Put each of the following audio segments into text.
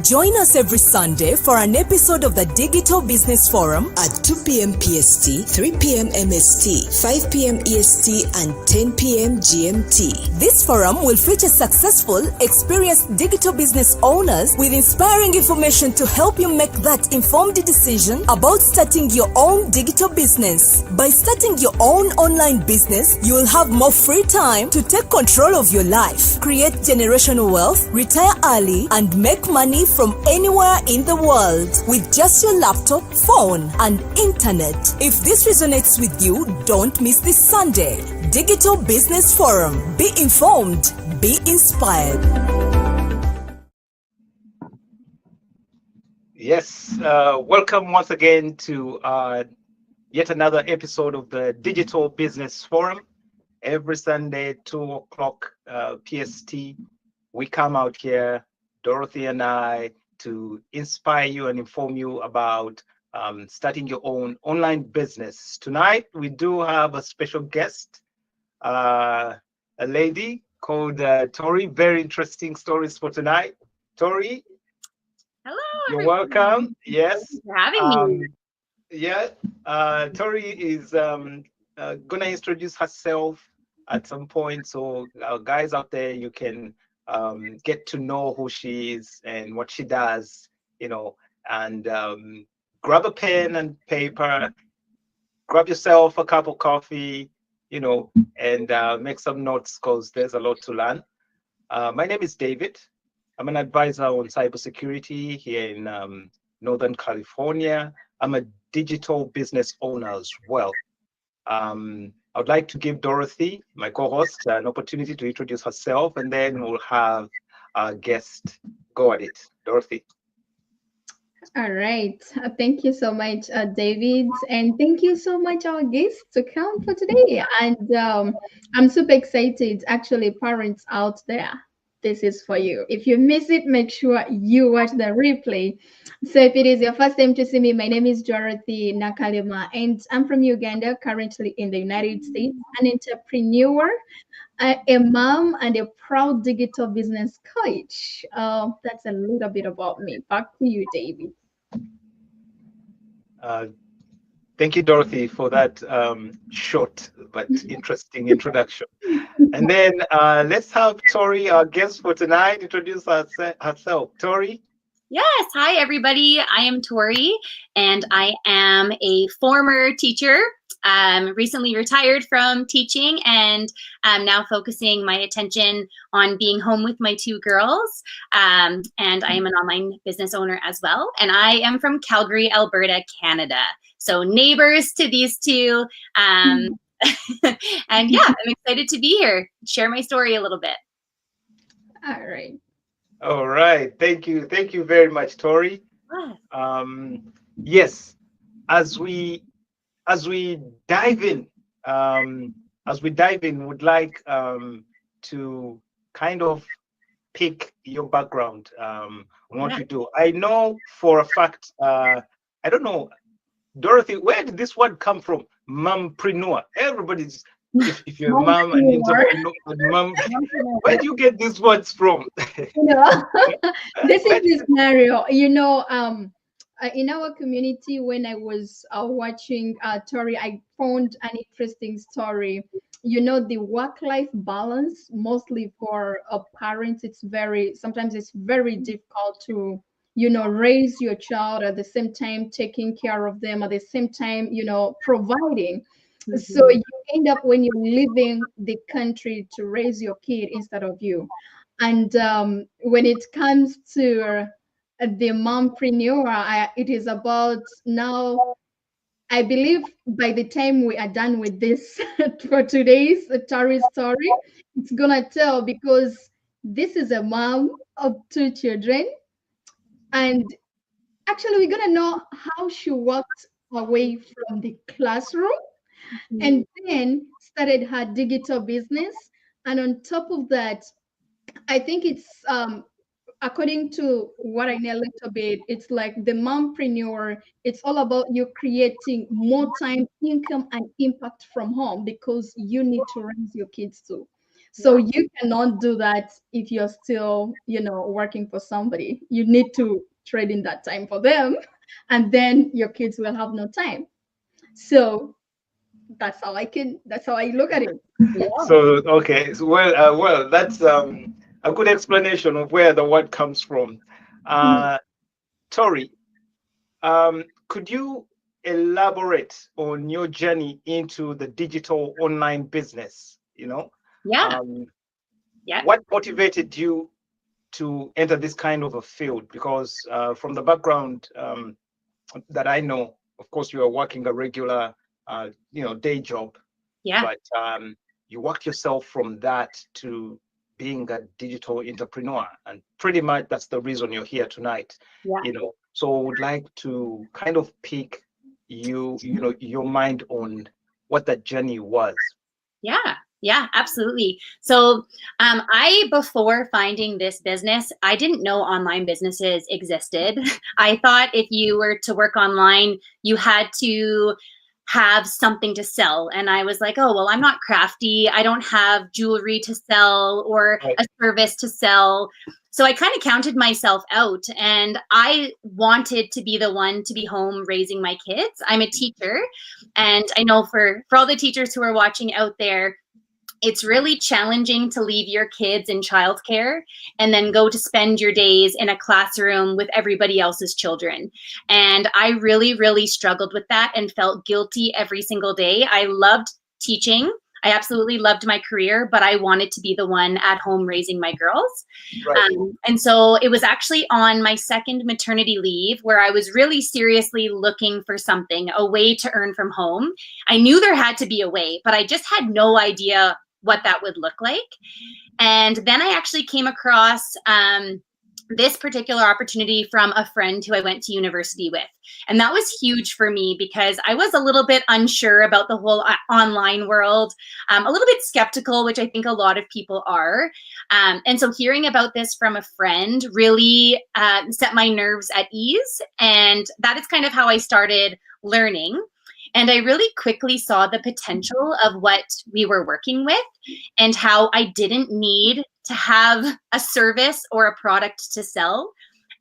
Join us every Sunday for an episode of the Digital Business Forum at 2 p.m. PST, 3 p.m. MST, 5 p.m. EST, and 10 p.m. GMT. This forum will feature successful, experienced digital business owners with inspiring information to help you make that informed decision about starting your own digital business. By starting your own online business, you will have more free time to take control of your life, create generational wealth, retire early, and make money from anywhere in the world with just your laptop, phone, and internet. If this resonates with you, don't miss this Sunday. Digital Business Forum. Be informed, be inspired. Yes, welcome once again to yet another episode of the Digital Business Forum. Every Sunday, 2 o'clock PST, we come out here, Dorothy and I, to inspire you and inform you about starting your own online business. Tonight, we do have a special guest, a lady called Tory. Very interesting stories for tonight. Tory, hello, you're everybody. welcome. Yes. Thanks for having me. Yeah, Tory is going to introduce herself at some point. So guys out there, you can get to know who she is and what she does, you know, and grab a pen and paper, grab yourself a cup of coffee, you know, and make some notes because there's a lot to learn. My name is David. I'm an advisor on cybersecurity here in Northern California. I'm a digital business owner as well. I would like to give Dorothy, my co-host, an opportunity to introduce herself, and then we'll have our guest go at it. Dorothy. All right. Thank you so much, David. And thank you so much, our guests, to come for today. And I'm super excited. Actually, parents out there, this is for you. If you miss it, make sure you watch the replay. So if it is your first time to see me, my name is Dorothy Nakalima, and I'm from Uganda, currently in the United States, an entrepreneur, a mom, and a proud digital business coach. That's a little bit about me. Back to you, David. Thank you, Dorothy, for that short but interesting introduction. And then let's have Tory, our guest for tonight, introduce herself. Tory. Yes, hi everybody. I am Tory, and I am a former teacher. Recently retired from teaching, and I'm now focusing my attention on being home with my 2 girls. And I am an online business owner as well. And I am from Calgary, Alberta, Canada. So neighbors to these 2. And yeah, I'm excited to be here, share my story a little bit. All right. All right. Thank you. Thank you very much, Tory. Yes, as we dive in, would like to kind of pick your background on what you do. I know for a fact, I don't know, Dorothy, where did this word come from? Mompreneur. Everybody's, if you're a mom and entrepreneur, mom, where do you get these words from? This is the scenario, in our community, when I was watching Tory, I found an interesting story. The work-life balance, mostly for parents, sometimes it's very difficult to, raise your child at the same time, taking care of them at the same time, providing. Mm-hmm. So you end up, when you're leaving the country, to raise your kid instead of you. And when it comes to the mompreneur, it is about now. I believe by the time we are done with this for today's Tory story, it's gonna tell, because this is a mom of 2 children, and actually we're gonna know how she walked away from the classroom and then started her digital business. And on top of that, I think it's according to what I know a little bit, it's like the mompreneur. It's all about you creating more time, income, and impact from home, because you need to raise your kids too. So you cannot do that if you're still, working for somebody. You need to trade in that time for them, and then your kids will have no time. So that's how I look at it. So okay, so, well, that's a good explanation of where the word comes from. Tory, could you elaborate on your journey into the digital online business? Yeah. What motivated you to enter this kind of a field? Because from the background that I know, of course, you are working a regular, day job. Yeah. But you worked yourself from that to being a digital entrepreneur, and pretty much that's the reason you're here tonight. Yeah. So I would like to kind of pick your mind on what that journey was. Yeah, absolutely. So before finding this business, I didn't know online businesses existed. I thought if you were to work online, you had to have something to sell. And I was like, oh, well, I'm not crafty. I don't have jewelry to sell or Right. a service to sell. So I kind of counted myself out, and I wanted to be the one to be home raising my kids. I'm a teacher, and I know for all the teachers who are watching out there, it's really challenging to leave your kids in childcare and then go to spend your days in a classroom with everybody else's children. And I really, really struggled with that and felt guilty every single day. I loved teaching. I absolutely loved my career, but I wanted to be the one at home raising my girls. Right. And so it was actually on my second maternity leave where I was really seriously looking for something, a way to earn from home. I knew there had to be a way, but I just had no idea what that would look like. And then I actually came across this particular opportunity from a friend who I went to university with. And that was huge for me because I was a little bit unsure about the whole online world, a little bit skeptical, which I think a lot of people are. And so hearing about this from a friend really set my nerves at ease. And that is kind of how I started learning. And I really quickly saw the potential of what we were working with and how I didn't need to have a service or a product to sell.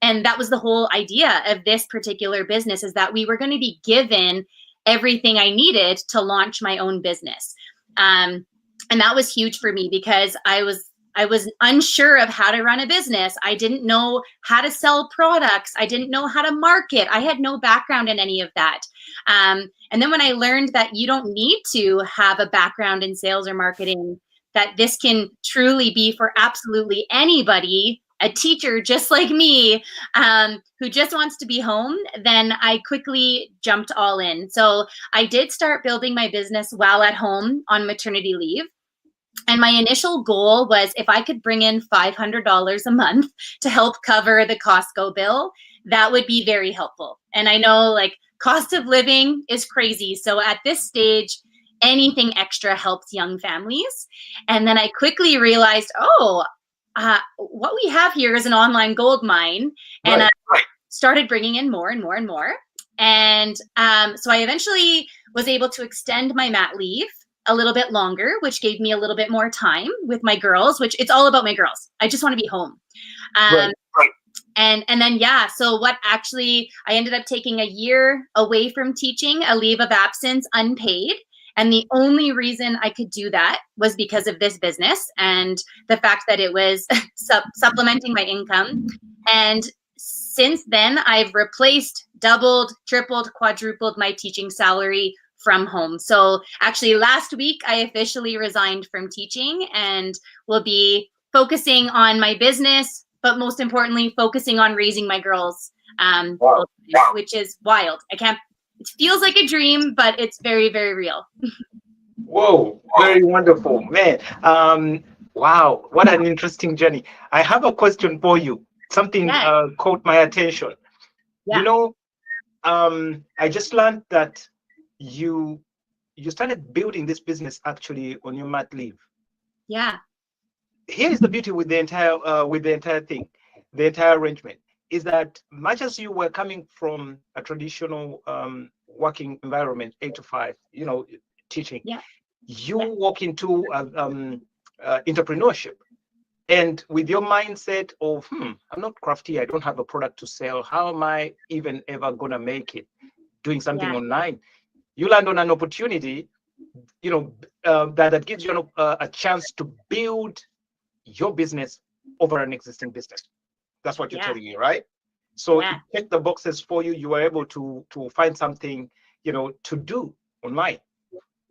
And that was the whole idea of this particular business, is that we were going to be given everything I needed to launch my own business. And that was huge for me because I was unsure of how to run a business. I didn't know how to sell products. I didn't know how to market. I had no background in any of that. And then when I learned that you don't need to have a background in sales or marketing, that this can truly be for absolutely anybody, a teacher just like me, who just wants to be home, then I quickly jumped all in. So I did start building my business while at home on maternity leave. And my initial goal was if I could bring in $500 a month to help cover the Costco bill, that would be very helpful. And I know cost of living is crazy. So at this stage, anything extra helps young families. And then I quickly realized, what we have here is an online gold mine. And I started bringing in more and more and more. And so I eventually was able to extend my mat leave a little bit longer, which gave me a little bit more time with my girls, which it's all about my girls. I just want to be home. And then, so what actually, I ended up taking a year away from teaching, a leave of absence, unpaid. And the only reason I could do that was because of this business and the fact that it was supplementing my income. And since then, I've replaced, doubled, tripled, quadrupled my teaching salary from home. So actually last week, I officially resigned from teaching and will be focusing on my business, but most importantly, focusing on raising my girls, which is wild. It feels like a dream, but it's very, very real. Whoa, very wonderful, man. Wow, what an interesting journey. I have a question for you. Something caught my attention. Yeah. I just learned that you started building this business actually on your mat leave. Yeah. Here is the beauty with the entire thing, the entire arrangement, is that much as you were coming from a traditional working environment, 8 to 5, teaching, you walk into entrepreneurship. And with your mindset of, I'm not crafty, I don't have a product to sell. How am I even ever gonna make it doing something online? You land on an opportunity, that gives you a chance to build your business over an existing business. That's what you're telling me, right? So it checked the boxes for you. You were able to find something, to do online.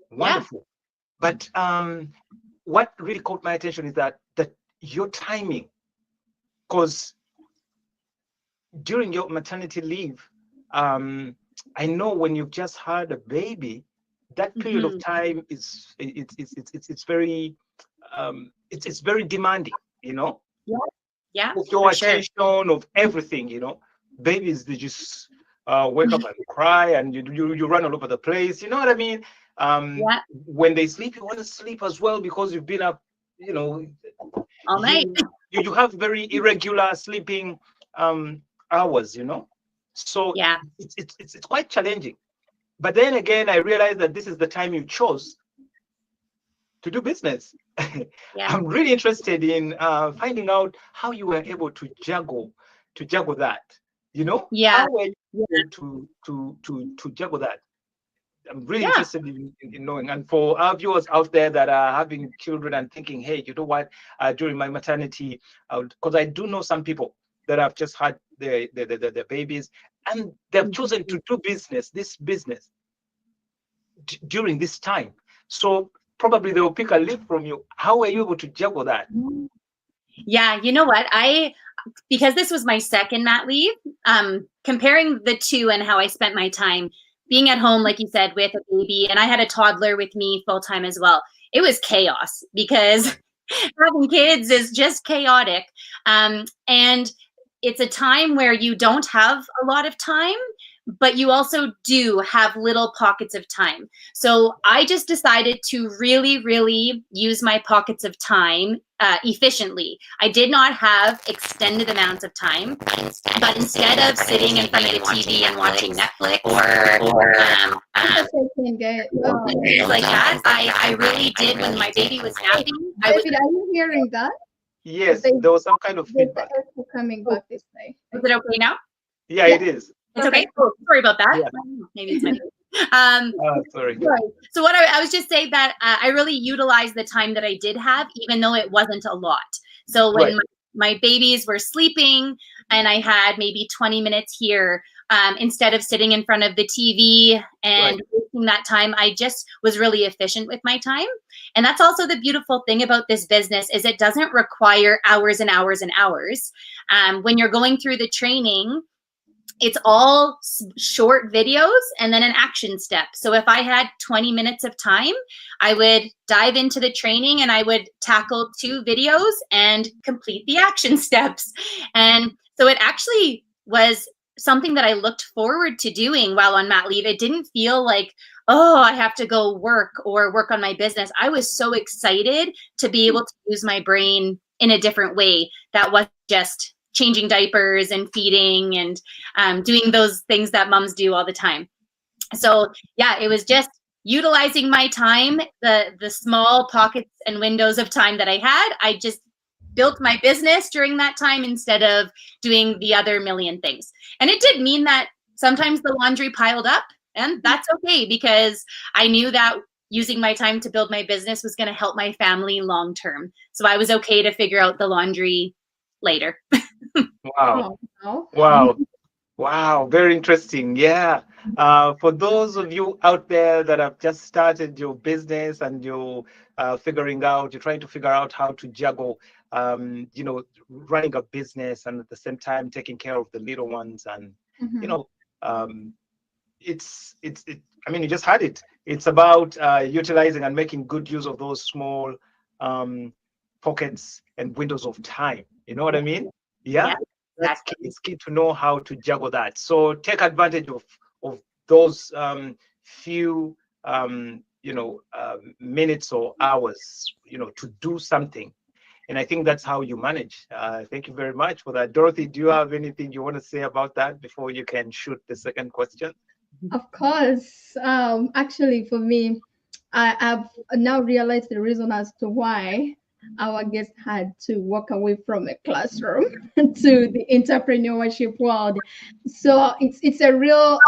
Wonderful. But what really caught my attention is that your timing, because during your maternity leave, I know when you've just had a baby, that period of time it's very it's very demanding, of your attention, of everything, babies, they just wake up and cry, and you run all over the place, you know what I mean? When they sleep, you want to sleep as well, because you've been up, all night. You have very irregular sleeping hours, so it's quite challenging. But then again, I realized that this is the time you chose to do business. I'm really interested in finding out how you were able to juggle that, how were you able to juggle that? I'm really interested in knowing. And for our viewers out there that are having children and thinking, hey, you know what, during my maternity, because I do know some people that have just had their babies, and they've chosen to do this business during this time. So probably they will pick a leaf from you. How are you able to juggle that? Yeah, you know what? Because this was my second mat leave, comparing the two and how I spent my time being at home, like you said, with a baby, and I had a toddler with me full time as well. It was chaos, because having kids is just chaotic. And it's a time where you don't have a lot of time, but you also do have little pockets of time. So I just decided to really, really use my pockets of time efficiently. I did not have extended amounts of time, but instead of sitting in front of the TV and watching Netflix or like that, I really did, when my baby was napping. David, are you hearing that? Yes, there was some kind of feedback. Coming back this way. Is it okay now? Yeah, it is. It's okay. Oh, sorry about that. Yeah. Maybe it's my sorry. So what I was just saying that I really utilized the time that I did have, even though it wasn't a lot. So when my babies were sleeping and I had maybe 20 minutes here, instead of sitting in front of the TV and wasting that time, I just was really efficient with my time. And that's also the beautiful thing about this business, is it doesn't require hours and hours and hours. When you're going through the training, it's all short videos and then an action step. So if I had 20 minutes of time, I would dive into the training and I would tackle 2 videos and complete the action steps. And so it actually was something that I looked forward to doing while on mat leave. It didn't feel like, oh, I have to go work or work on my business. I was so excited to be able to use my brain in a different way that was just changing diapers and feeding and doing those things that moms do all the time. So yeah, it was just utilizing my time, the small pockets and windows of time that I had. I just built my business during that time instead of doing the other million things. And it did mean that sometimes the laundry piled up, and that's okay, because I knew that using my time to build my business was going to help my family long term. So I was okay to figure out the laundry later. Wow, very interesting. Yeah. For those of you out there that have just started your business and you're trying to figure out how to juggle running a business and at the same time taking care of the little ones, and you just had it. It's about utilizing and making good use of those small pockets and windows of time. You know what I mean? Yeah. That's key. It's key to know how to juggle that. So take advantage of those few minutes or hours, to do something. And I think that's how you manage. Thank you very much for that. Dorothy, do you have anything you want to say about that before you can shoot the second question? Of course. Actually, for me, I've now realized the reason as to why our guest had to walk away from a classroom to the entrepreneurship world. So it's a real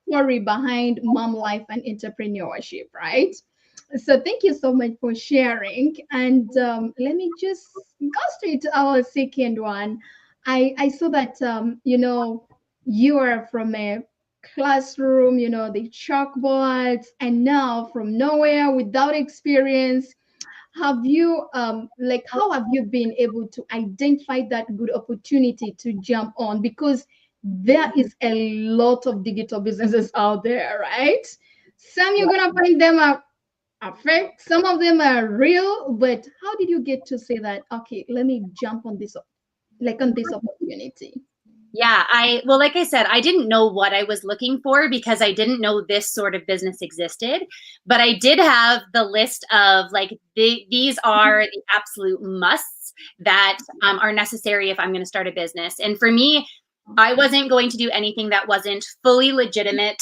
story behind mom life and entrepreneurship, right? So thank you so much for sharing. And let me just go straight to our second one. I saw that you are from a classroom, the chalkboards, and now from nowhere without experience. Have you how have you been able to identify that good opportunity to jump on? Because there is a lot of digital businesses out there, right? Some you're gonna find them are fake, some of them are real, but how did you get to say that, okay, let me jump on this opportunity? Yeah, well, like I said, I didn't know what I was looking for because I didn't know this sort of business existed. But I did have the list of like, these are the absolute musts that are necessary if I'm going to start a business. And for me, I wasn't going to do anything that wasn't fully legitimate,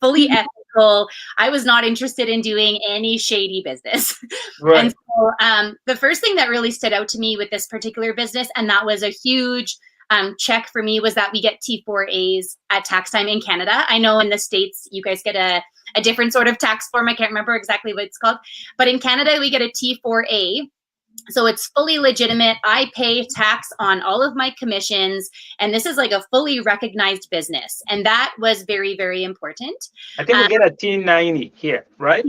fully ethical. I was not interested in doing any shady business. Right. And so the first thing that really stood out to me with this particular business, and that was a huge check for me, was that we get T4As at tax time in Canada. I know in the States, you guys get a different sort of tax form. I can't remember exactly what it's called, but in Canada, we get a T4A. So it's fully legitimate. I pay tax on all of my commissions, and this is like a fully recognized business. And that was very, very important. I think we get a T90 here, right?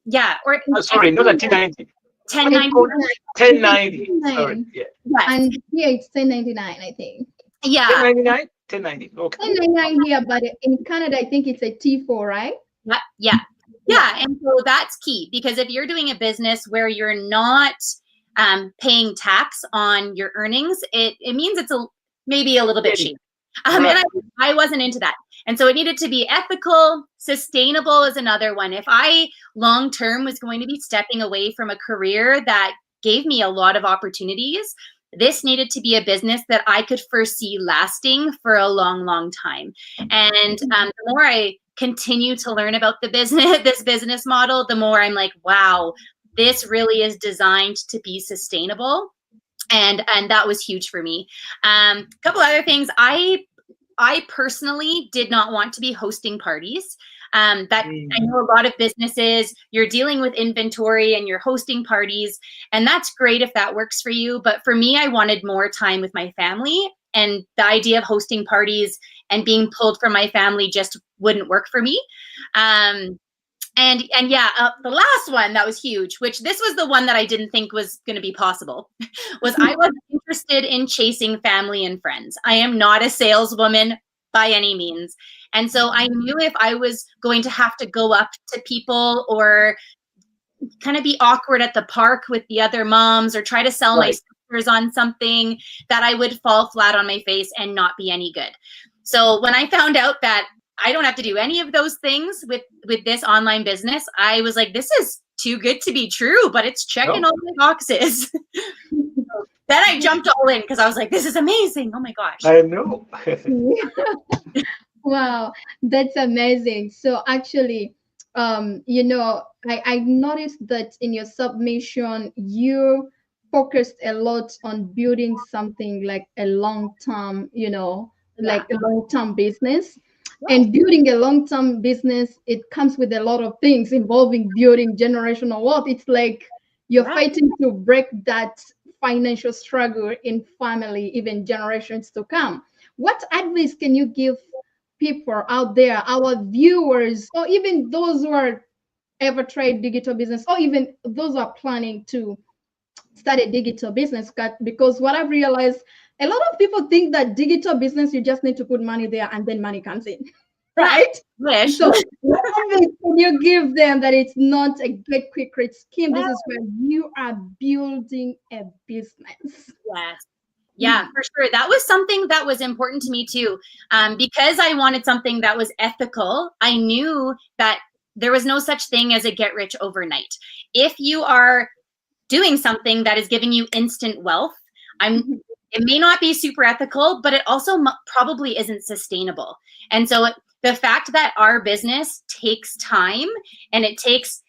Yeah. Or sorry, not a T90. 1090. 1090. Sorry. Yeah. Yes. And here it's 1099, I think. Yeah. 1099? 1090. Okay. 1099 here, but in Canada, I think it's a T4, right? Yeah. And so that's key, because if you're doing a business where you're not paying tax on your earnings, it means it's maybe a little bit cheap. And I wasn't into that. And so it needed to be ethical. Sustainable is another one. If I long-term was going to be stepping away from a career that gave me a lot of opportunities, this needed to be a business that I could foresee lasting for a long, long time. And the more I continue to learn about the business, this business model, the more I'm like, wow, this really is designed to be sustainable. And that was huge for me. A couple other things. I personally did not want to be hosting parties. I know a lot of businesses, you're dealing with inventory and you're hosting parties, and that's great if that works for you. But for me, I wanted more time with my family, and the idea of hosting parties and being pulled from my family just wouldn't work for me. The last one that was huge, which this was the one that I didn't think was going to be possible, was I wasn't interested in chasing family and friends. I am not a saleswoman by any means. And so I knew if I was going to have to go up to people or kind of be awkward at the park with the other moms or try to sell my sisters on something, that I would fall flat on my face and not be any good. So when I found out that I don't have to do any of those things with this online business, I was like, this is too good to be true, but it's checking all my boxes. Then I jumped all in because I was like, this is amazing. Oh my gosh. I know. Wow, that's amazing. So actually, I noticed that in your submission, you focused a lot on building something like a long-term, like a long-term business. And building a long-term business, it comes with a lot of things involving building generational wealth. It's like you're fighting to break that financial struggle in family, even generations to come. What advice can you give people out there, our viewers, or even those who are ever tried digital business, or even those who are planning to start a digital business? Because what I've realized, a lot of people think that digital business, you just need to put money there and then money comes in, right? Wish. So what advice can you give them that it's not a get quick rich scheme? This is where you are building a business. Yes. Yeah, for sure. That was something that was important to me too. Because I wanted something that was ethical, I knew that there was no such thing as a get rich overnight. If you are doing something that is giving you instant wealth, it may not be super ethical, but it also probably isn't sustainable. And so the fact that our business takes time and it takes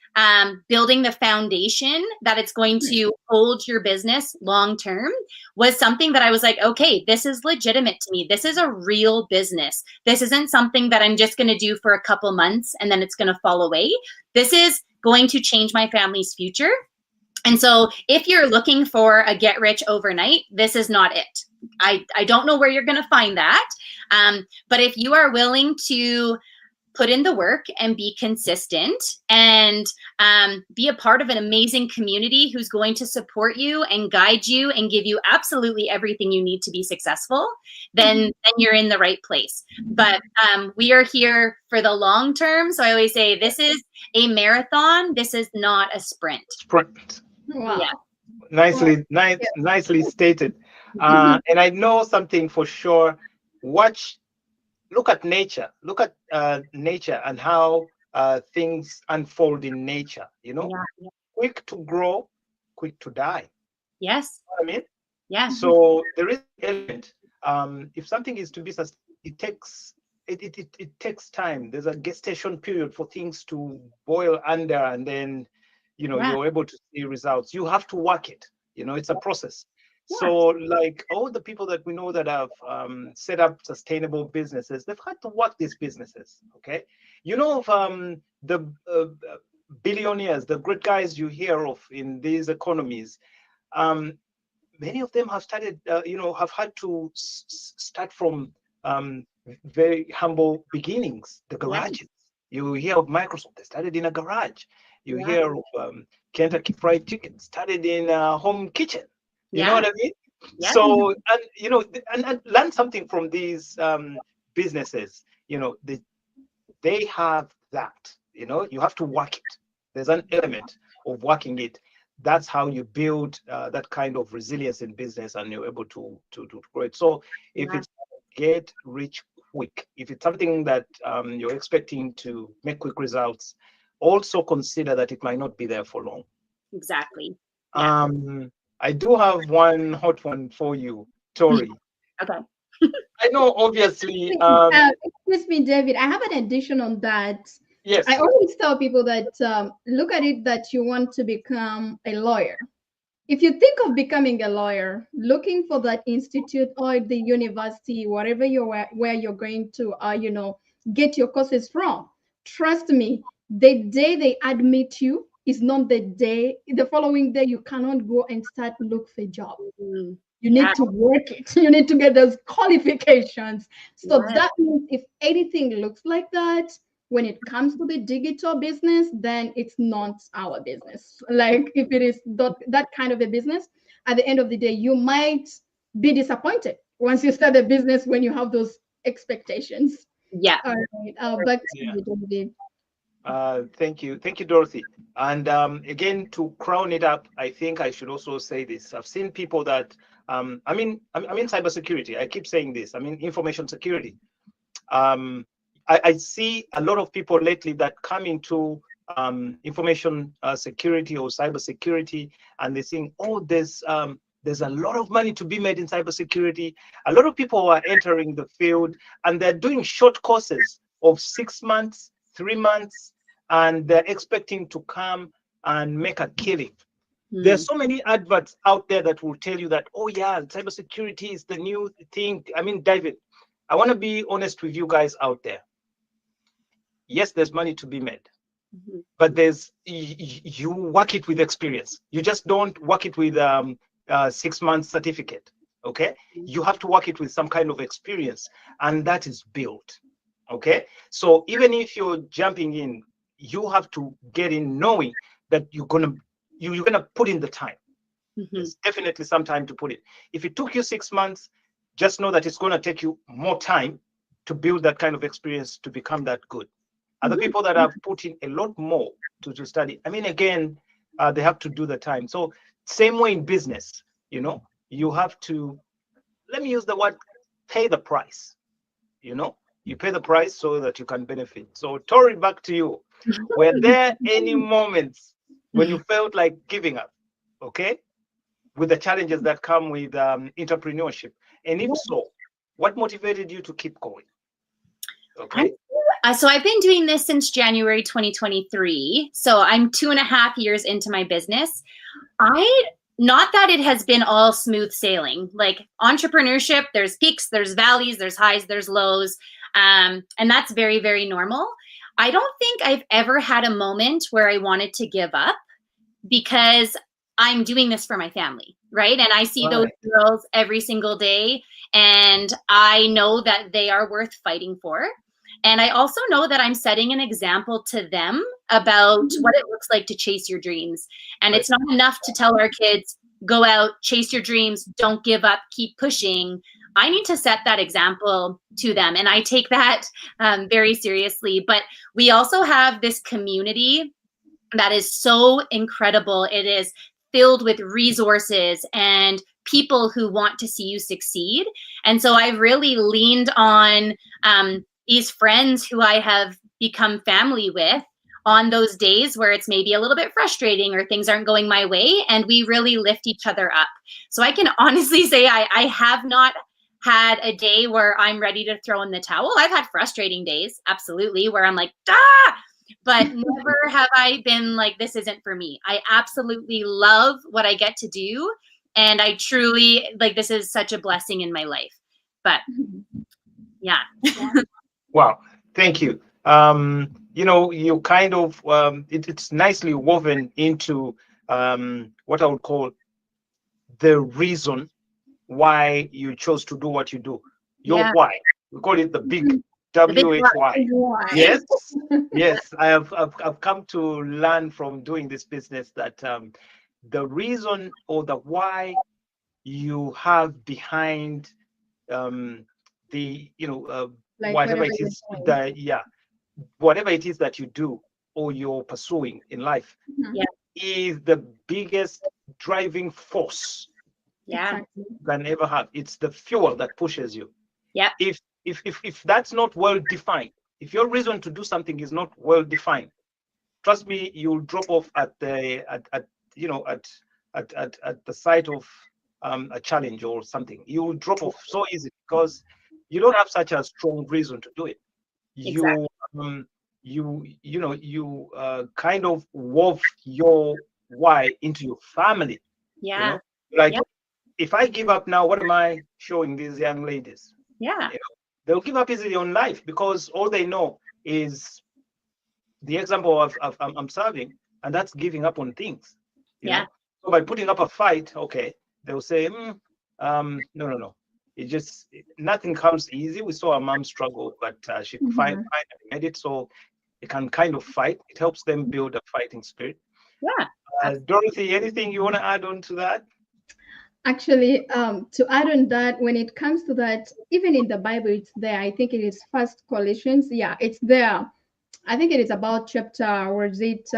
building the foundation that it's going to hold your business long term was something that I was like, okay, this is legitimate to me. This is a real business. This isn't something that I'm just going to do for a couple months and then it's going to fall away. This is going to change my family's future. And so if you're looking for a get rich overnight, this is not it. I don't know where you're going to find that. But if you are willing to put in the work and be consistent and be a part of an amazing community who's going to support you and guide you and give you absolutely everything you need to be successful, then you're in the right place. But we are here for the long term. So I always say this is a marathon. This is not a sprint. Sprint. Wow. Yeah. Nicely stated. And I know something for sure. Look at nature. Look at nature and how things unfold in nature. You know, quick to grow, quick to die. Yes. You know what I mean? Yeah. So there is an element. If something is to be sustained, it takes time. There's a gestation period for things to boil under, and then you're able to see results. You have to work it. It's a process. So like all the people that we know that have set up sustainable businesses, they've had to work these businesses. Okay. The billionaires, the great guys you hear of in these economies, many of them have started, have had to start from very humble beginnings, the garages. You hear of Microsoft, they started in a garage. You hear of Kentucky Fried Chicken, started in a home kitchen. You know what I mean? Yeah. So, and learn something from these businesses. They have that. You have to work it. There's an element of working it. That's how you build that kind of resilience in business, and you're able to grow it. So, if it's get rich quick, if it's something that you're expecting to make quick results, also consider that it might not be there for long. Exactly. Yeah. I do have one hot one for you, Tory. Okay. I know, obviously. Excuse me, David. I have an addition on that. Yes. I always tell people that look at it that you want to become a lawyer. If you think of becoming a lawyer, looking for that institute or the university, whatever where you're going to, get your courses from. Trust me, the day they admit you is not the following day you cannot go and start look for a job. Mm-hmm. You need to work it. You need to get those qualifications. So that means if anything looks like that, when it comes to the digital business, then it's not our business. Like if it is that kind of a business, at the end of the day, you might be disappointed once you start a business when you have those expectations. Yeah. All right. Back to you, David. Thank you, Dorothy. And again, to crown it up, I think I should also say this. I've seen people that I'm in cybersecurity. I keep saying this. I'm in information security. I see a lot of people lately that come into information security or cybersecurity, and they're saying, "Oh, there's a lot of money to be made in cybersecurity." A lot of people are entering the field, and they're doing short courses of 6 months, 3 months, and they're expecting to come and make a killing. There's so many adverts out there that will tell you that, oh yeah, cybersecurity is the new thing. I mean, David, I want to be honest with you guys out there. Yes, there's money to be made, but you work it with experience. You just don't work it with 6 months certificate. Okay, you have to work it with some kind of experience, and that is built. Okay, so even if you're jumping in, you have to get in knowing that you're gonna put in the time. There's definitely some time to put it. If it took you 6 months, just know that it's gonna take you more time to build that kind of experience to become that good. Other people that have put in a lot more to study, I mean, again, they have to do the time. So same way in business, you have to, let me use the word, pay the price. You pay the price so that you can benefit. So Tory, back to you. Were there any moments when you felt like giving up, okay, with the challenges that come with entrepreneurship? And if so, what motivated you to keep going? Okay. So I've been doing this since January 2023. So I'm 2.5 years into my business. Not that it has been all smooth sailing. Like entrepreneurship, there's peaks, there's valleys, there's highs, there's lows. And that's very, very normal. I don't think I've ever had a moment where I wanted to give up because I'm doing this for my family, right? And I see those girls every single day, and I know that they are worth fighting for. And I also know that I'm setting an example to them about what it looks like to chase your dreams. And it's not enough to tell our kids, go out, chase your dreams, don't give up, keep pushing. I need to set that example to them. And I take that very seriously. But we also have this community that is so incredible. It is filled with resources and people who want to see you succeed. And so I've really leaned on these friends who I have become family with on those days where it's maybe a little bit frustrating or things aren't going my way, and we really lift each other up. So I can honestly say I have not had a day where I'm ready to throw in the towel. I've had frustrating days, absolutely, where I'm like, but never have I been like, this isn't for me. I absolutely love what I get to do. And I truly, like, this is such a blessing in my life. But yeah. Wow, thank you. You kind of, it's nicely woven into what I would call the reason why you chose to do what you do. Your why. We call it the big WHY. Yes, yes. I've come to learn from doing this business that the reason or the why you have behind Like whatever it is whatever it is that you do or you're pursuing in life is the biggest driving force you can ever have. It's the fuel that pushes you. If that's not well defined, if your reason to do something is not well defined, trust me, you'll drop off at the site of a challenge or something. You'll drop off so easy because you don't have such a strong reason to do it. You kind of wove your why into your family. If I give up now, what am I showing these young ladies? They'll give up easily on life because all they know is the example I'm serving, and that's giving up on things. You know? So by putting up a fight, okay, they'll say, no. Nothing comes easy. We saw our mom struggle, but she finally made it. So they can kind of fight. It helps them build a fighting spirit. Dorothy, anything you want to add on to that? Actually, to add on that, when it comes to that, even in the Bible, it's there. I think it is First Colossians. Yeah, it's there. I think it is about chapter, or is it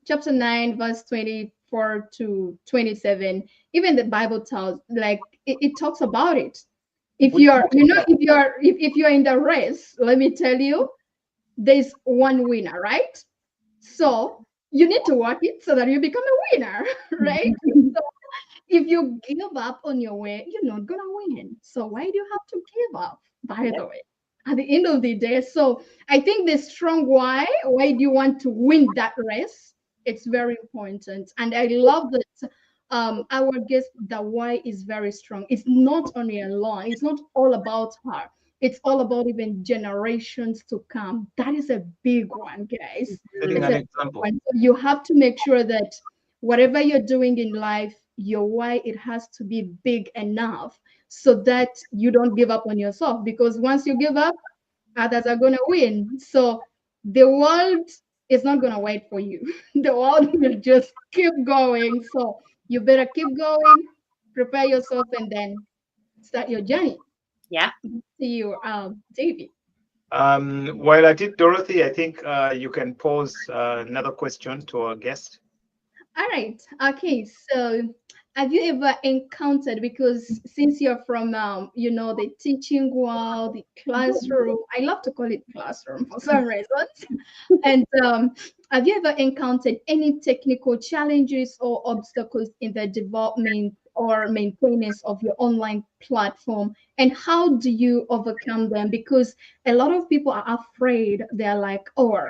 chapter 9, verse 24 to 27. Even the Bible tells, like, it talks about it. If you're in the race, let me tell you, there's one winner, right? So you need to work it so that you become a winner, right? So if you give up on your way, you're not gonna win. So why do you have to give up, by the way, at the end of the day? So I think the strong why do you want to win that race? It's very important. And I love that our guest, the why is very strong. It's not only alone. It's not all about her. It's all about even generations to come. That is a big one, guys. Setting an example. You have to make sure that whatever you're doing in life, your why, it has to be big enough so that you don't give up on yourself. Because once you give up, others are going to win. So the world is not going to wait for you. The world will just keep going. So you better keep going, prepare yourself, and then start your journey. See you, David. While I did Dorothy, I think you can pose another question to our guest. All right. Okay. So have you ever encountered, because since you're from, the teaching world, the classroom, I love to call it classroom for some reasons. And have you ever encountered any technical challenges or obstacles in the development or maintenance of your online platform, and how do you overcome them? Because a lot of people are afraid. They're like, oh,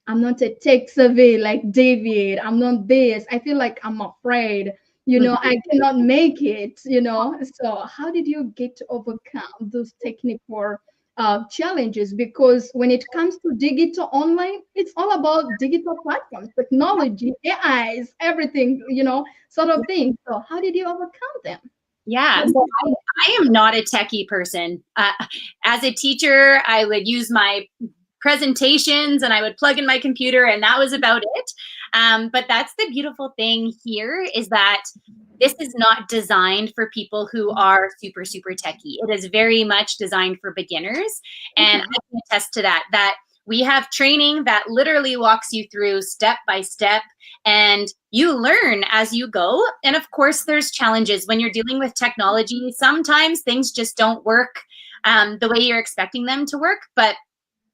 I'm not a tech savvy like David. I'm not this. I feel like I'm afraid. I cannot make it. So how did you get to overcome those technical challenges? Because when it comes to digital online, it's all about digital platforms, technology, AIs, everything, sort of thing. So how did you overcome them? Yeah, so I am not a techie person. As a teacher, I would use my presentations and I would plug in my computer, and that was about it. But that's the beautiful thing here, is that this is not designed for people who are super, super techie. It is very much designed for beginners. And I can attest to that we have training that literally walks you through step by step, and you learn as you go. And of course, there's challenges when you're dealing with technology. Sometimes things just don't work the way you're expecting them to work, but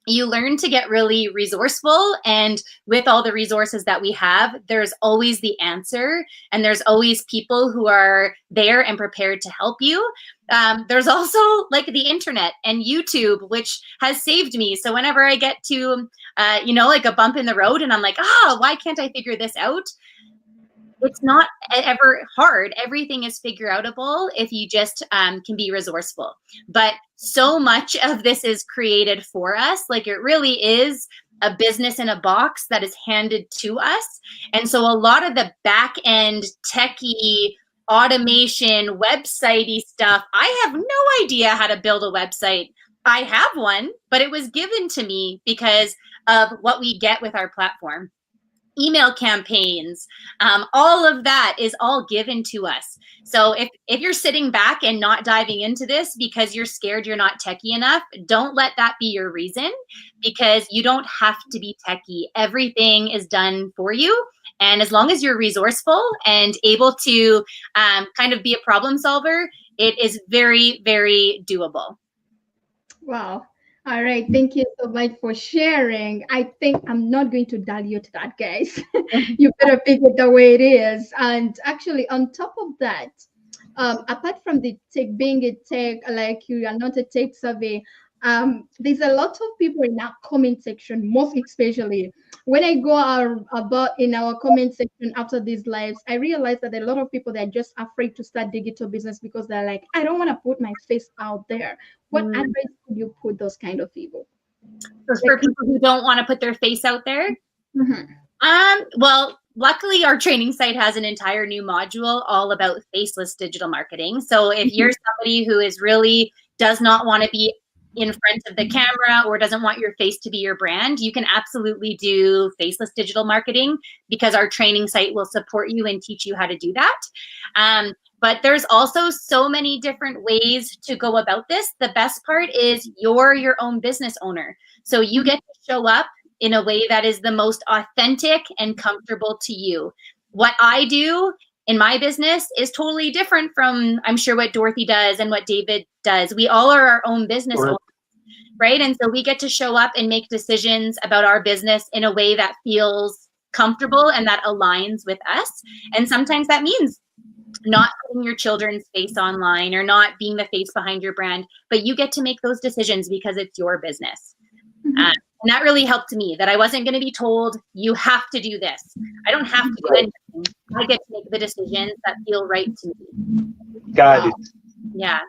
you learn to get really resourceful. And with all the resources that we have, there's always the answer, and there's always people who are there and prepared to help you. There's also like the internet and YouTube, which has saved me. So whenever I get to, like a bump in the road and I'm like, why can't I figure this out? It's not ever hard. Everything is figure outable if you just can be resourceful. But so much of this is created for us. Like, it really is a business in a box that is handed to us. And so a lot of the back end techie automation, website-y stuff, I have no idea how to build a website. I have one, but it was given to me because of what we get with our platform. Email campaigns, all of that is all given to us. So if you're sitting back and not diving into this because you're scared you're not techie enough, don't let that be your reason, because you don't have to be techie. Everything is done for you. And as long as you're resourceful and able to kind of be a problem solver, it is very, very doable. Wow. All right. Thank you so much for sharing. I think I'm not going to dilute that, guys. You better pick it the way it is. And actually, on top of that, apart from the tech, being a tech, like you are not a tech savvy, there's a lot of people in our comment section, most especially when I go about in our comment section after these lives, I realize that a lot of people, they're just afraid to start digital business because they're like, I don't want to put my face out there. What advice would you put those kind of people? For people who don't want to put their face out there? Well, luckily our training site has an entire new module all about faceless digital marketing. So if you're somebody who is really does not want to be in front of the camera or doesn't want your face to be your brand, you can absolutely do faceless digital marketing, because our training site will support you and teach you how to do that. But there's also so many different ways to go about this. The best part is you're your own business owner. So you get to show up in a way that is the most authentic and comfortable to you. What I do in my business is totally different from, I'm sure, what Dorothy does and what David does. We all are our own business owners, right? And so we get to show up and make decisions about our business in a way that feels comfortable and that aligns with us. And sometimes that means not putting your children's face online or not being the face behind your brand, but you get to make those decisions because it's your business. And that really helped me, that I wasn't going to be told, you have to do this. I don't have to do anything. I get to make the decisions that feel right to me. Got it. Yeah.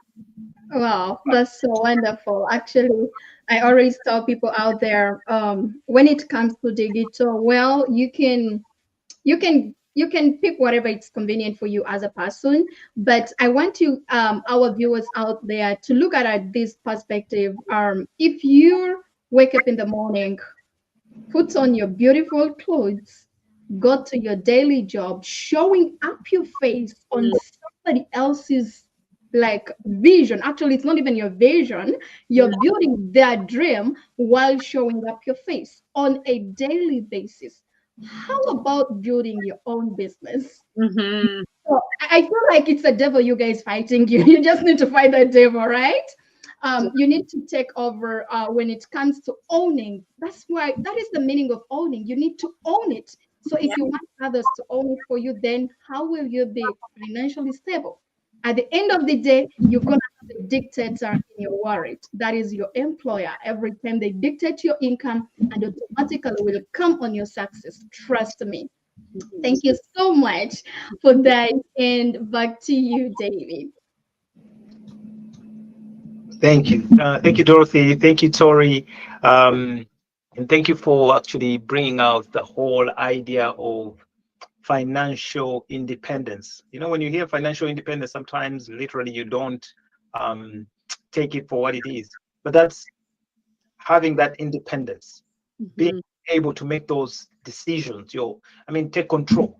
Wow, that's so wonderful. Actually, I always tell people out there, when it comes to digital, well, you can pick whatever it's convenient for you as a person. But I want you, our viewers out there, to look at this perspective. If you wake up in the morning, put on your beautiful clothes, go to your daily job, showing up your face on somebody else's vision. Actually, it's not even your vision. You're building their dream while showing up your face on a daily basis. How about building your own business? So I feel like it's a devil you guys fighting. You just need to fight that devil, right? You need to take over when it comes to owning. That is the meaning of owning. You need to own it. So if you want others to own it for you, then how will you be financially stable? At the end of the day, you're going to have a dictator in your wallet. That is your employer. Every time they dictate your income, and automatically will come on your success. Trust me. Thank you so much for that. And back to you, David. Thank you. Thank you, Dorothy. Thank you, Tory. And thank you for actually bringing out the whole idea of financial independence. You know, when you hear financial independence, sometimes literally you don't take it for what it is. But that's having that independence, being able to make those decisions. Take control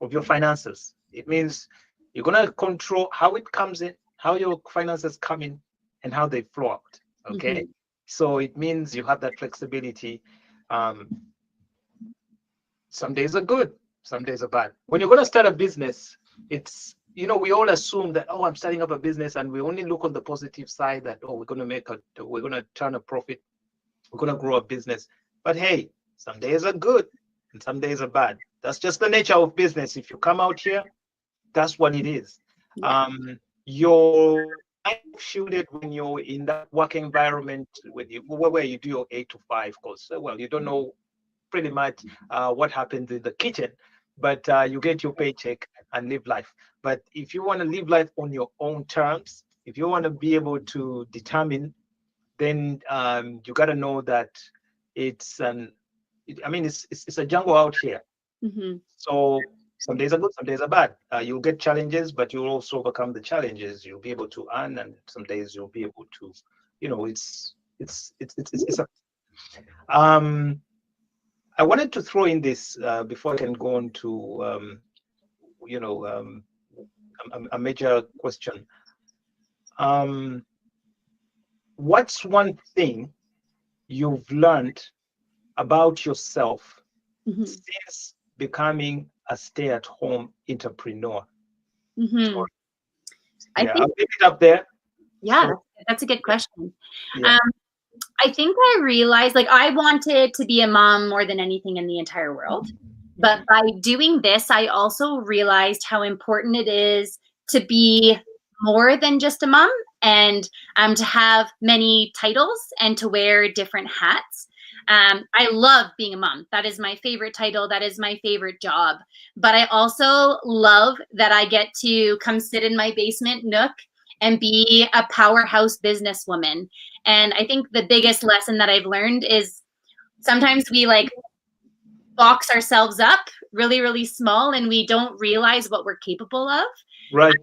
of your finances. It means you're gonna control how it comes in, how your finances come in, and how they flow out. Okay, so it means you have that flexibility. Some days are good, some days are bad. When you're gonna start a business, it's, we all assume that, oh, I'm starting up a business, and we only look on the positive side that, oh, we're gonna turn a profit, we're gonna grow a business. But hey, some days are good and some days are bad. That's just the nature of business. If you come out here, that's what it is. You're shielded when you're in that work environment where you do your 8 to 5 course. Well, you don't know pretty much what happens in the kitchen, but you get your paycheck and live life. But if you want to live life on your own terms, if you want to be able to determine, then you got to know that it's a jungle out here. So some days are good, some days are bad. You'll get challenges, but you'll also overcome the challenges. You'll be able to earn, and some days you'll be able to, I wanted to throw in this before I can go on to a major question. What's one thing you've learned about yourself since becoming a stay-at-home entrepreneur? I think, I'll leave it up there. Yeah, that's a good question. I think I realized, I wanted to be a mom more than anything in the entire world. But by doing this, I also realized how important it is to be more than just a mom, and to have many titles and to wear different hats. I love being a mom. That is my favorite title. That is my favorite job. But I also love that I get to come sit in my basement nook and be a powerhouse businesswoman. And I think the biggest lesson that I've learned is sometimes we box ourselves up really, really small, and we don't realize what we're capable of. Right.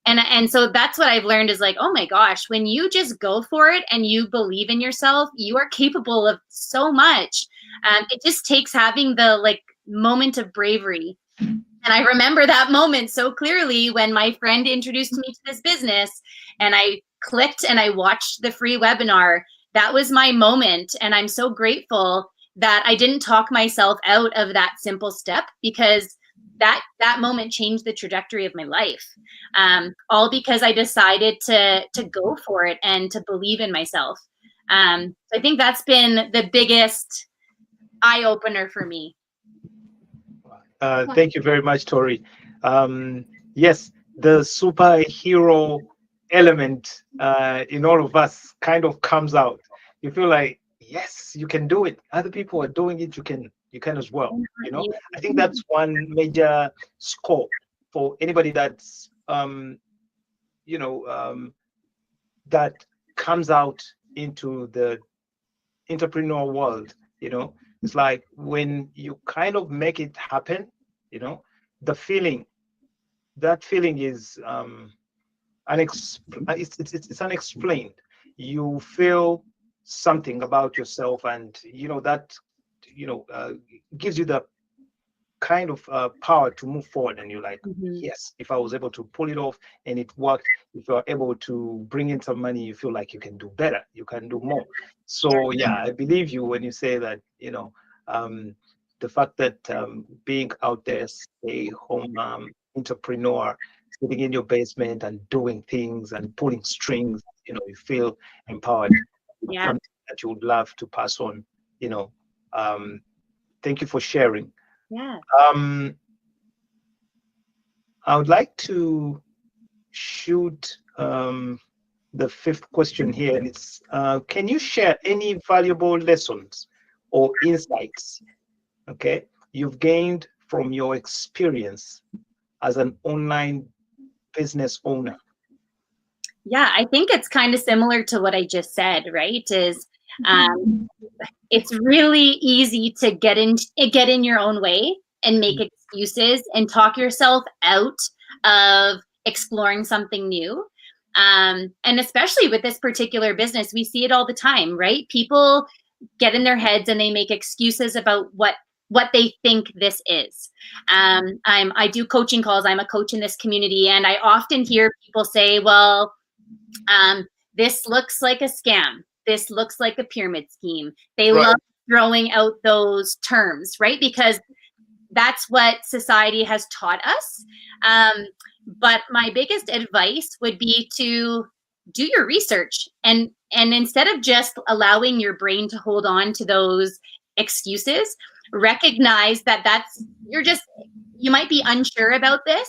And so that's what I've learned is oh my gosh, when you just go for it and you believe in yourself, you are capable of so much. It just takes having the moment of bravery. And I remember that moment so clearly when my friend introduced me to this business and I clicked and I watched the free webinar. That was my moment. And I'm so grateful that I didn't talk myself out of that simple step, because that moment changed the trajectory of my life. All because I decided to go for it and to believe in myself. I think that's been the biggest eye opener for me. Thank you very much, Tory. Yes, the superhero element in all of us kind of comes out. You feel like, yes, you can do it. Other people are doing it. You can as well. I think that's one major scope for anybody that's that comes out into the entrepreneur world. It's like when you kind of make it happen, that feeling is it's unexplained. You feel something about yourself, and that gives you the kind of power to move forward, and you're like, yes, if I was able to pull it off and it worked, if you're able to bring in some money, you feel like you can do better, you can do more. So yeah, I believe you when you say that, the fact that being out there, stay home entrepreneur, sitting in your basement and doing things and pulling strings, you feel empowered. Yeah. Something that you would love to pass on. Thank you for sharing. Yeah. I would like to shoot the fifth question here. And it's, can you share any valuable lessons or insights, okay, you've gained from your experience as an online business owner? Yeah, I think it's kind of similar to what I just said, right? Is it's really easy to get in your own way and make excuses and talk yourself out of exploring something new. And especially with this particular business, we see it all the time, right? People get in their heads and they make excuses about what they think this is. I do coaching calls. I'm a coach in this community, and I often hear people say, well, this looks like a scam. This looks like a pyramid scheme. They love throwing out those terms, right? Because that's what society has taught us. But my biggest advice would be to do your research, and instead of just allowing your brain to hold on to those excuses, recognize that you might be unsure about this,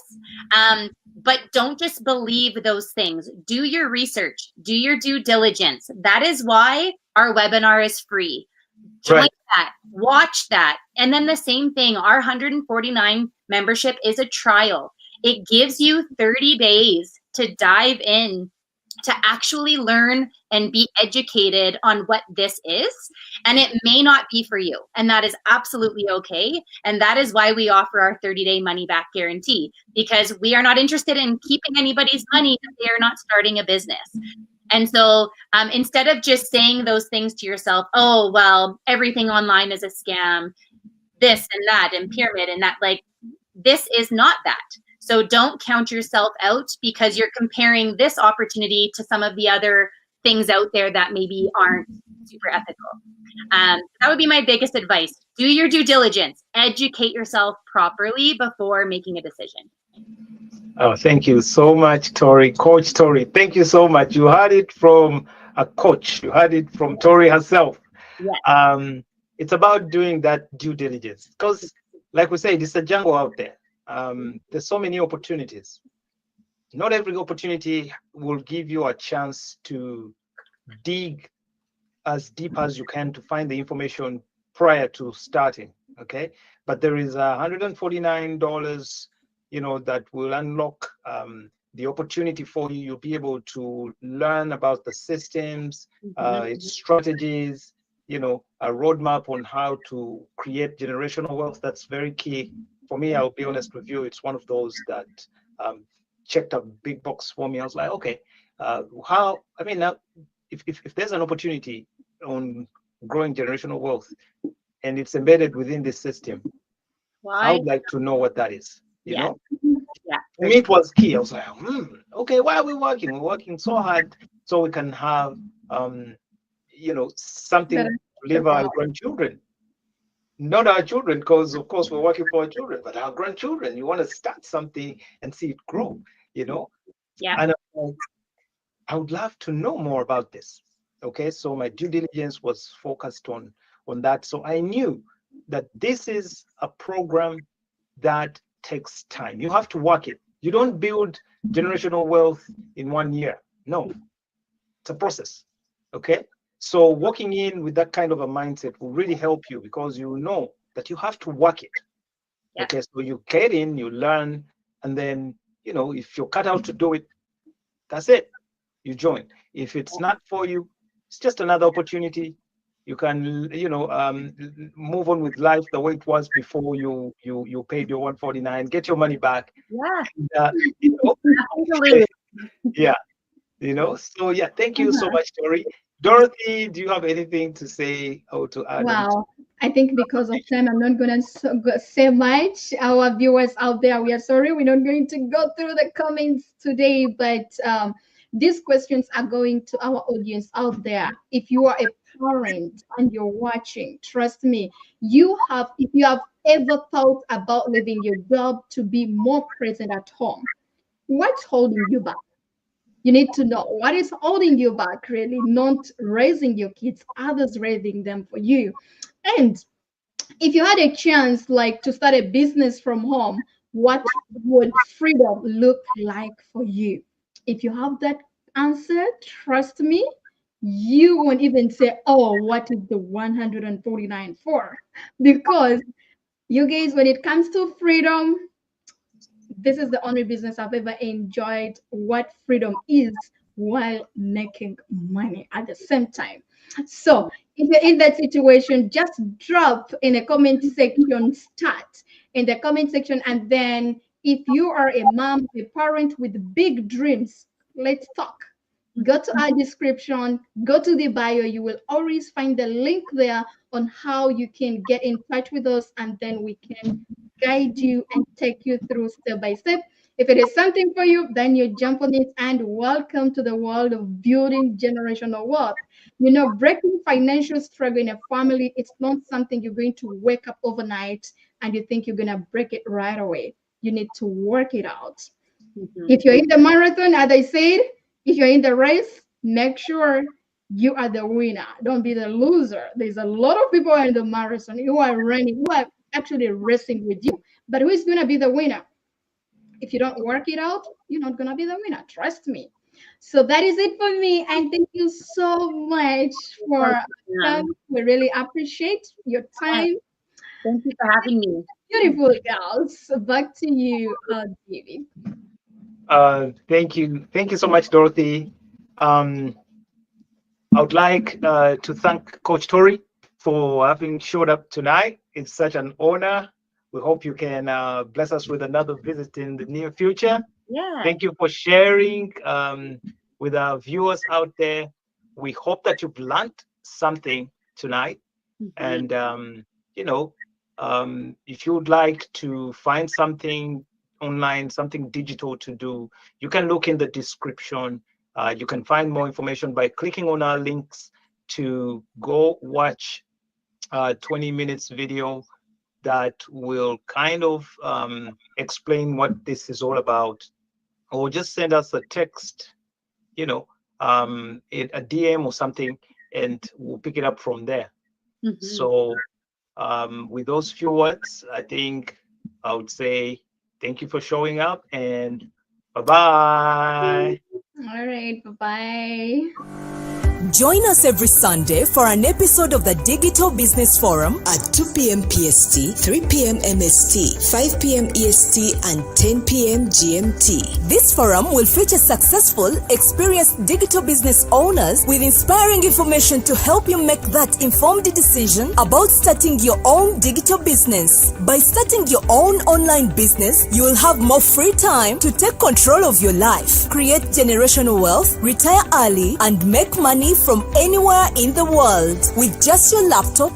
but don't just believe those things. Do your research, do your due diligence. That is why our webinar is free. Join that, watch that. And then the same thing, our 149 membership is a trial. It gives you 30 days to dive in, to actually learn and be educated on what this is. And it may not be for you. And that is absolutely okay. And that is why we offer our 30-day money back guarantee, because we are not interested in keeping anybody's money if they are not starting a business. And so instead of just saying those things to yourself, oh, well, everything online is a scam, this and that and pyramid and that, like, this is not that. So don't count yourself out because you're comparing this opportunity to some of the other things out there that maybe aren't super ethical. That would be my biggest advice. Do your due diligence. Educate yourself properly before making a decision. Oh, thank you so much, Tory. Coach Tory, thank you so much. You heard it from a coach. You heard it from Tory herself. Yes. It's about doing that due diligence because, like we said, it's a jungle out there. There's so many opportunities. Not every opportunity will give you a chance to dig as deep as you can to find the information prior to starting, okay? But there is $149, that will unlock the opportunity for you. You'll be able to learn about the systems, its strategies, a roadmap on how to create generational wealth. That's very key. For me, I'll be honest with you, it's one of those that checked a big box for me. I was like, okay, if there's an opportunity on growing generational wealth and it's embedded within this system, I would like to know what that is, you know? Yeah. For me, it was key. I was like, okay, why are we working? We're working so hard so we can have, something to leave our grandchildren. Not our children, because of course we're working for our children, but our grandchildren. You want to start something and see it grow, Yeah. And I would love to know more about this. Okay, so my due diligence was focused on that. So I knew that this is a program that takes time. You have to work it. You don't build generational wealth in 1 year. No, it's a process. Okay. So walking in with that kind of a mindset will really help you because you know that you have to work it. Yeah. Okay, so you get in, you learn, and then, if you're cut out to do it, that's it. You join. If it's not for you, it's just another opportunity. You can, move on with life the way it was before you paid your $149, get your money back. Yeah. Yeah. So yeah, thank you so much, Tory. Dorothy, do you have anything to say or to add? Wow, I think because of time, I'm not going to say much. Our viewers out there, we are sorry, we're not going to go through the comments today, but these questions are going to our audience out there. If you are a parent and you're watching, trust me, if you have ever thought about leaving your job to be more present at home, what's holding you back? You need to know what is holding you back, really, not raising your kids, others raising them for you. And if you had a chance, like, to start a business from home, what would freedom look like for you? If you have that answer, trust me, you won't even say, oh, what is the 149 for? Because you guys, when it comes to freedom, this is the only business I've ever enjoyed what freedom is while making money at the same time. So if you're in that situation, just drop in a comment section, start in the comment section. And then if you are a mom, a parent with big dreams, let's talk. Go to our description, go to the bio. You will always find the link there on how you can get in touch with us, and then we can guide you and take you through step by step. If it is something for you, then you jump on it, and welcome to the world of building generational wealth. You know, breaking financial struggle in a family, it's not something you're going to wake up overnight and you think you're going to break it right away. You need to work it out. If you're in the marathon, as I said, if you're in the race, make sure you are the winner. Don't be the loser. There's a lot of people in the marathon who are running, who are actually racing with you. But who is going to be the winner? If you don't work it out, you're not going to be the winner. Trust me. So that is it for me. And thank you so much for coming. We really appreciate your time. Thank you for having me. Beautiful girls. Back to you, David. Thank you so much, Dorothy. I would like to thank Coach Tory for having showed up tonight. It's such an honor. We hope you can bless us with another visit in the near future. Yeah. Thank you for sharing with our viewers out there. We hope that you've learned something tonight. And if you would like to find something online, something digital to do, you can look in the description. You can find more information by clicking on our links to go watch 20 minutes video that will kind of explain what this is all about, or just send us a text, a DM or something, and we'll pick it up from there. So with those few words, I think I would say thank you for showing up, and bye-bye. All right, bye-bye. Join us every Sunday for an episode of the Digital Business Forum at 2 p.m. PST, 3 p.m. MST, 5 p.m. EST, and 10 p.m. GMT. This forum will feature successful, experienced digital business owners with inspiring information to help you make that informed decision about starting your own digital business. By starting your own online business, you will have more free time to take control of your life, create generational wealth, retire early, and make money from anywhere in the world with just your laptop